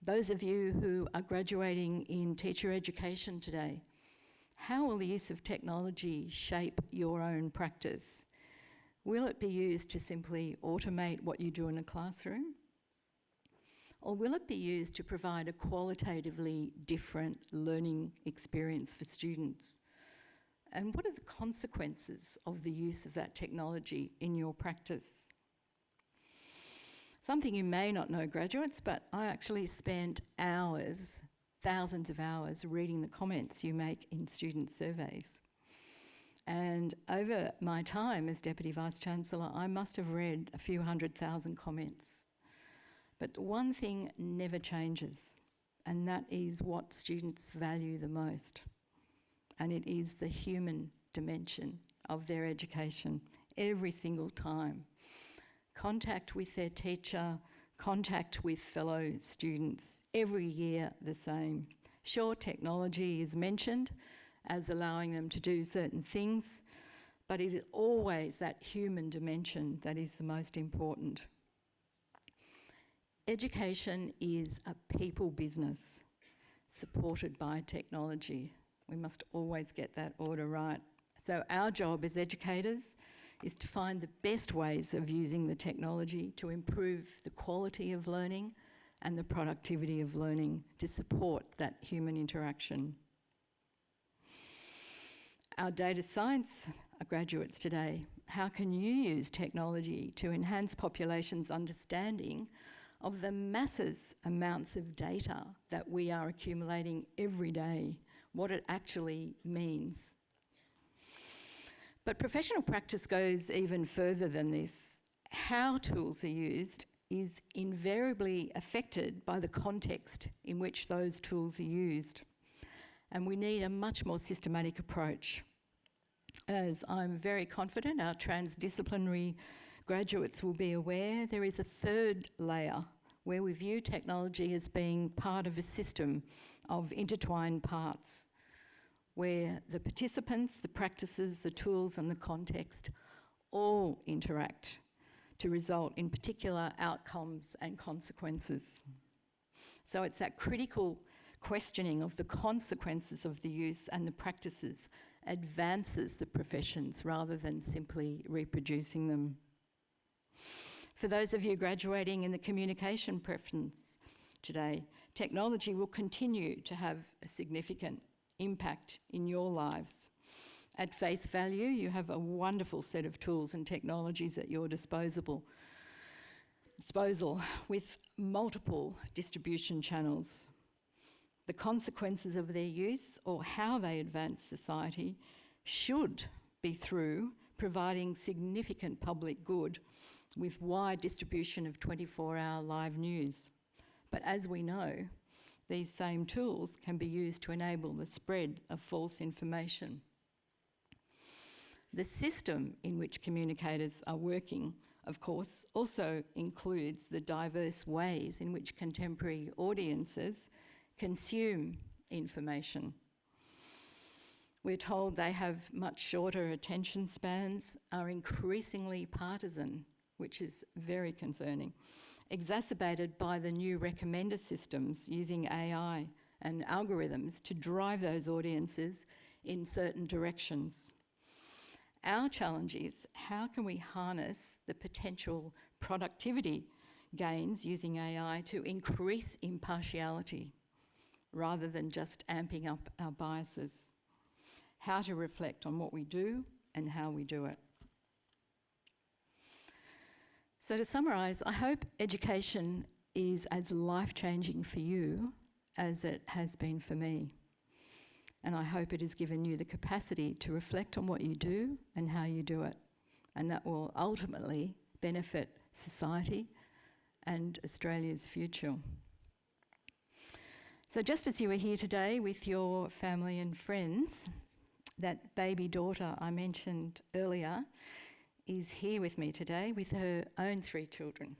Those of you who are graduating in teacher education today, how will the use of technology shape your own practice? Will it be used to simply automate what you do in a classroom? Or will it be used to provide a qualitatively different learning experience for students? And what are the consequences of the use of that technology in your practice? Something you may not know, graduates, but I actually spent hours, thousands of hours, reading the comments you make in student surveys. And over my time as Deputy Vice-Chancellor, I must have read a few 100,000 comments. But one thing never changes, and that is what students value the most. And it is the human dimension of their education every single time. Contact with their teacher, contact with fellow students, every year the same. Sure, technology is mentioned as allowing them to do certain things, but it is always that human dimension that is the most important. Education is a people business supported by technology. We must always get that order right. So our job as educators is to find the best ways of using the technology to improve the quality of learning and the productivity of learning to support that human interaction. Our data science graduates today, how can you use technology to enhance populations' understanding of the massive amounts of data that we are accumulating every day, what it actually means? But professional practice goes even further than this. How tools are used is invariably affected by the context in which those tools are used. And we need a much more systematic approach. As I'm very confident our transdisciplinary graduates will be aware, there is a third layer where we view technology as being part of a system of intertwined parts, where the participants, the practices, the tools and the context all interact to result in particular outcomes and consequences. So it's that critical questioning of the consequences of the use and the practices advances the professions rather than simply reproducing them. For those of you graduating in the communication preference today, technology will continue to have a significant impact in your lives. At face value, you have a wonderful set of tools and technologies at your disposal. disposal with multiple distribution channels. The consequences of their use or how they advance society should be through providing significant public good with wide distribution of 24-hour live news. But as we know, these same tools can be used to enable the spread of false information. The system in which communicators are working, of course, also includes the diverse ways in which contemporary audiences consume information. We're told they have much shorter attention spans, are increasingly partisan, which is very concerning, exacerbated by the new recommender systems using AI and algorithms to drive those audiences in certain directions. Our challenge is, how can we harness the potential productivity gains using AI to increase impartiality rather than just amping up our biases? How to reflect on what we do and how we do it. So to summarise, I hope education is as life-changing for you as it has been for me. And I hope it has given you the capacity to reflect on what you do and how you do it. And that will ultimately benefit society and Australia's future. So just as you were here today with your family and friends, that baby daughter I mentioned earlier is here with me today with her own 3 children.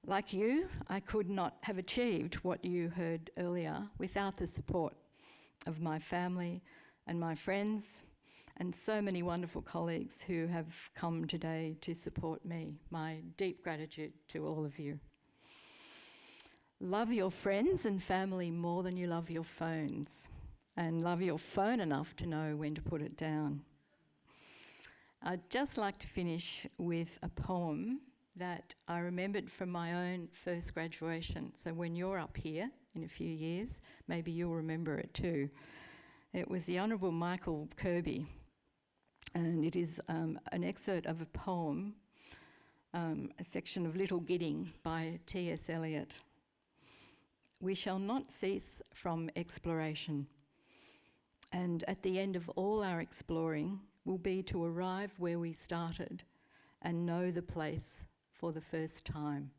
Like you, I could not have achieved what you heard earlier without the support of my family and my friends and so many wonderful colleagues who have come today to support me. My deep gratitude to all of you. Love your friends and family more than you love your phones, and love your phone enough to know when to put it down. I'd just like to finish with a poem that I remembered from my own first graduation. So when you're up here in a few years, maybe you'll remember it too. It was the Honourable Michael Kirby, and it is an excerpt of a poem, a section of Little Gidding by T.S. Eliot. We shall not cease from exploration, and at the end of all our exploring will be to arrive where we started and know the place for the first time.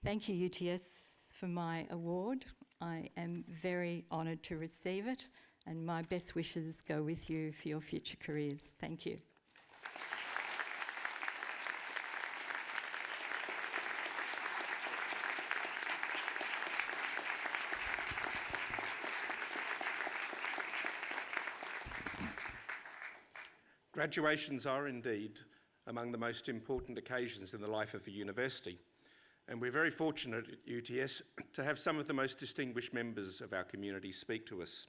Thank you, UTS, for my award. I am very honoured to receive it, and my best wishes go with you for your future careers. Thank you. Graduations are indeed among the most important occasions in the life of a university, and we're very fortunate at UTS to have some of the most distinguished members of our community speak to us.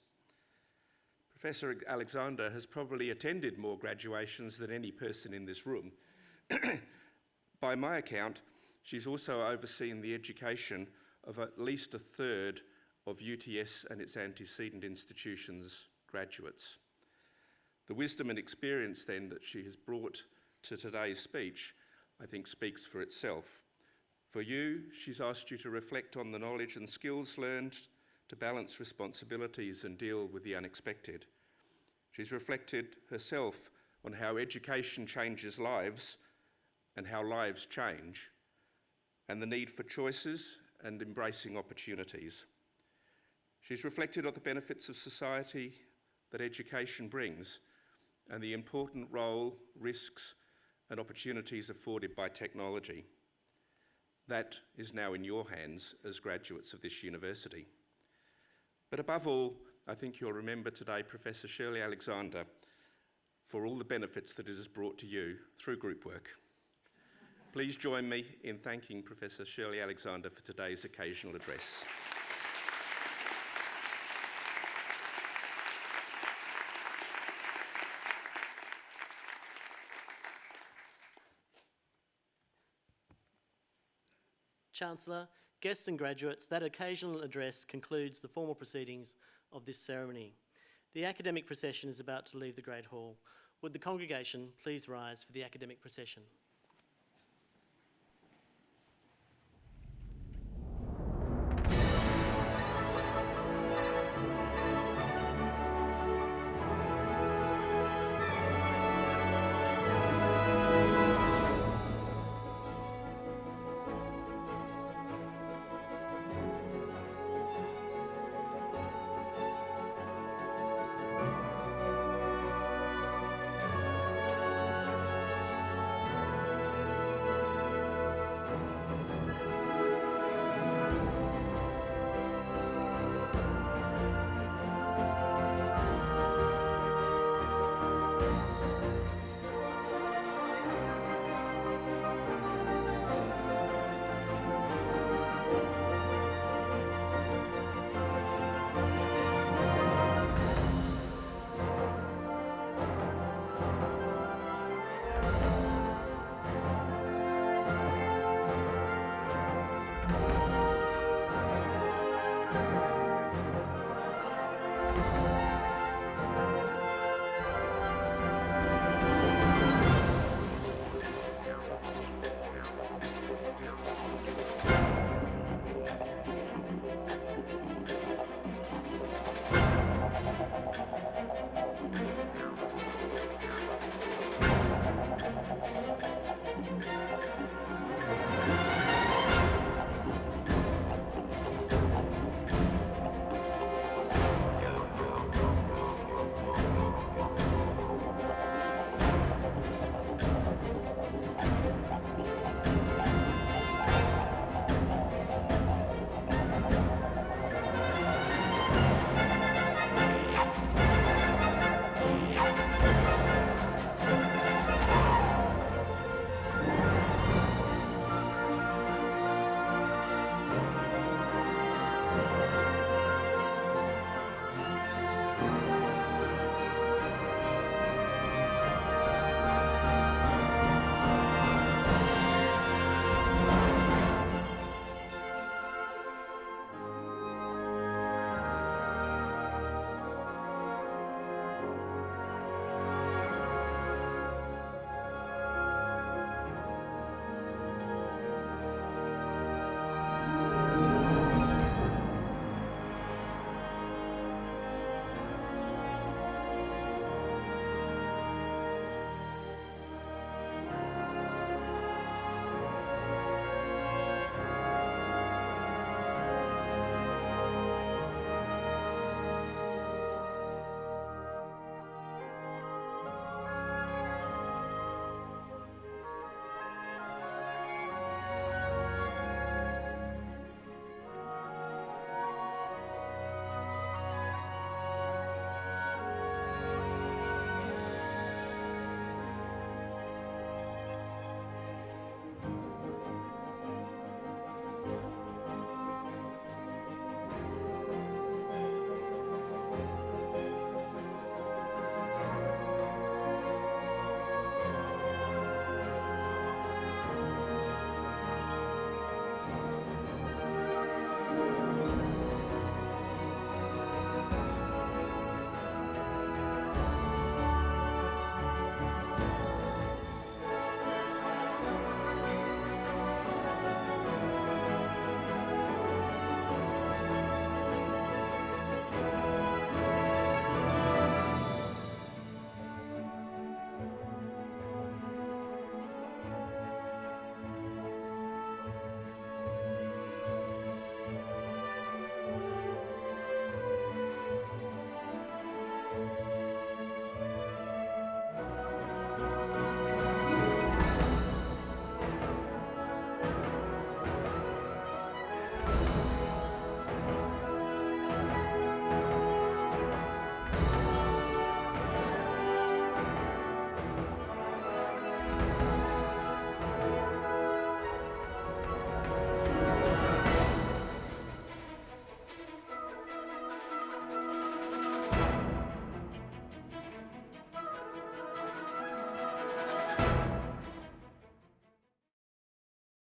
Professor Alexander has probably attended more graduations than any person in this room. By my account, she's also overseen the education of at least a third of UTS and its antecedent institutions' graduates. The wisdom and experience then that she has brought to today's speech, I think, speaks for itself. For you, she's asked you to reflect on the knowledge and skills learned to balance responsibilities and deal with the unexpected. She's reflected herself on how education changes lives and how lives change, and the need for choices and embracing opportunities. She's reflected on the benefits of society that education brings and the important role, risks, and opportunities afforded by technology. That is now in your hands as graduates of this university. But above all, I think you'll remember today Professor Shirley Alexander for all the benefits that it has brought to you through group work. Please join me in thanking Professor Shirley Alexander for today's occasional address. Chancellor, guests and graduates, that occasional address concludes the formal proceedings of this ceremony. The academic procession is about to leave the Great Hall. Would the congregation please rise for the academic procession?